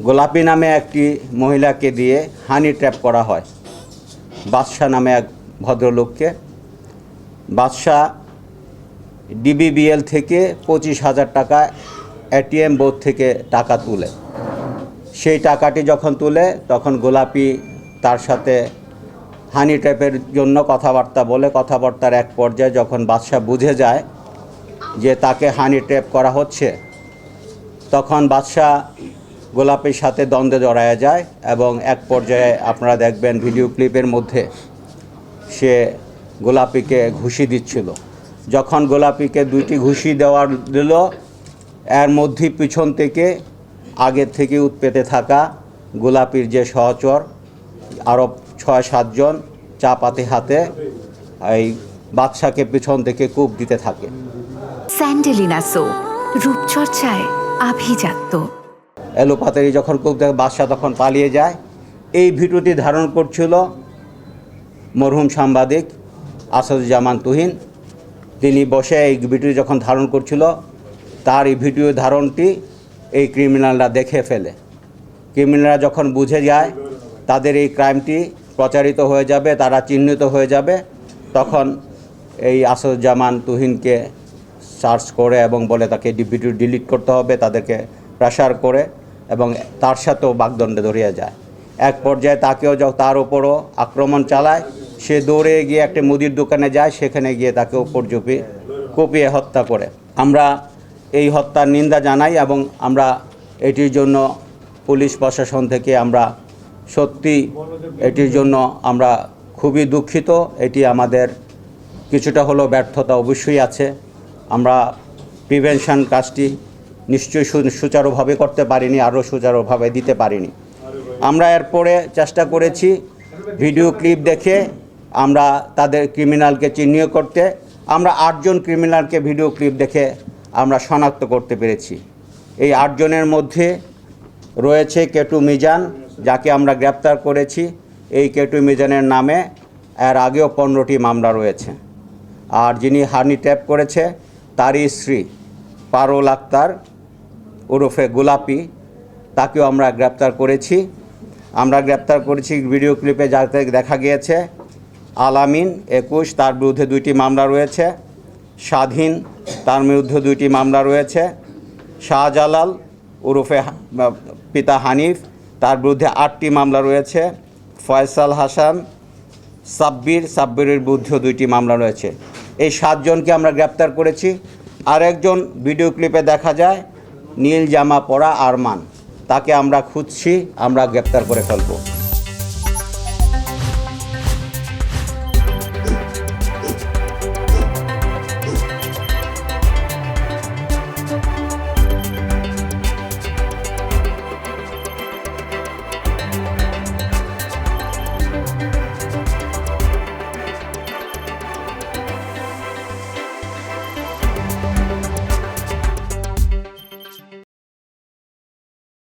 গোলাপী নামে একটি মহিলাকে দিয়ে হানি ট্র্যাপ করা হয় বাদশাহ নামে এক ভদ্রলোককে। বাদশাহ ডিবিবিএল থেকে 25,000 টাকা এটিএম বোর্ড থেকে টাকা তুলে। সেই টাকাটি যখন তুলে তখন গোলাপী তার সাথে হানি ট্র্যাপের জন্য কথাবার্তা বলে। কথাবার্তার এক পর্যায়ে যখন বাদশাহ বুঝে যায় যে তাকে হানি ট্র্যাপ করা হচ্ছে, তখন বাদশাহ গোলাপীর সাথে দ্বন্দ্বে জড়ায়া যায় এবং এক পর্যায়ে আপনারা দেখবেন ভিডিও ক্লিপের মধ্যে সে গোলাপীকে ঘুষি দিচ্ছিল। যখন গোলাপীকে 2টি ঘুষি দিল, এর মধ্যেই পিছন থেকে আগের থেকে উৎপেতে থাকা গোলাপীর যে সহচর আরও 6-7 জন চাপাতি হাতে এই বাদশাকে পিছন থেকে কূপ দিতে থাকে। স্যান্ডেলিনা সো রূপচর্চায় আভিজাত্য। এলোপাতারি যখন কূপ দেখে বাদশাহ তখন পালিয়ে যায়। এই ভিডিওটি ধারণ করছিল মরহুম সাংবাদিক আসাদুজ্জামান তুহিন। তিনি বসে এই ভিডিও যখন ধারণ করছিল, তার এই ভিডিও ধারণটি এই ক্রিমিনালরা দেখে ফেলে। ক্রিমিনালরা যখন বুঝে যায় তাদের এই ক্রাইমটি প্রচারিত হয়ে যাবে, তারা চিহ্নিত হয়ে যাবে, তখন এই আসাদুজ্জামান তুহিনকে সার্চ করে এবং বলে তাকে ভিডিও ডিলিট করতে হবে, তাদেরকে প্রেশার করে এবং তার সাথেও বাগদণ্ডে ধরিয়ে যায়। এক পর্যায়ে তাকেও তার উপরও আক্রমণ চালায়। সে দৌড়ে গিয়ে একটা মুদির দোকানে যায়, সেখানে গিয়ে তাকে উপর কুপিয়ে হত্যা করে। আমরা এই হত্যার নিন্দা জানাই এবং আমরা এটির জন্য পুলিশ প্রশাসন থেকে আমরা সত্যি এটির জন্য আমরা খুবই দুঃখিত। এটি আমাদের কিছুটা হলেও ব্যর্থতা অবশ্যই আছে। আমরা প্রিভেনশন কাজটি নিশ্চয়ই সুচারুভাবে করতে পারিনি, আরও সুচারুভাবে দিতে পারিনি। আমরা এরপরে চেষ্টা করেছি ভিডিও ক্লিপ দেখে আমরা তাদের ক্রিমিনালকে চিহ্নিত করতে। আমরা 8 জন ক্রিমিনালকে ভিডিও ক্লিপ দেখে আমরা শনাক্ত করতে পেরেছি। এই 8 জনের মধ্যে রয়েছে কেটু মিজান, যাকে আমরা গ্রেপ্তার করেছি। এই কেটু মিজানের নামে এর আগেও 15টি মামলা রয়েছে। আর যিনি হানি ট্র্যাপ করেছে তারই স্ত্রী পারুল আক্তার ওরফে গোলাপি, তাকেও আমরা গ্রেপ্তার করেছি। ভিডিও ক্লিপে যাতে দেখা গিয়েছে আলামিন 21, তার বিরুদ্ধে 2টি মামলা রয়েছে। স্বাধীন, তার বিরুদ্ধে 2টি মামলা রয়েছে। শাহজালাল ওরফে পিতা হানিফ, তার বিরুদ্ধে 8টি মামলা রয়েছে। ফয়সাল হাসান সাব্বিরের বিরুদ্ধেও 2টি মামলা রয়েছে। এই 7 জনকে আমরা গ্রেপ্তার করেছি। আরেকজন ভিডিও ক্লিপে দেখা যায় নীল জামা পরা আরমান, তাকে আমরা খুঁজছি, আমরা গ্রেপ্তার করে ফেলব।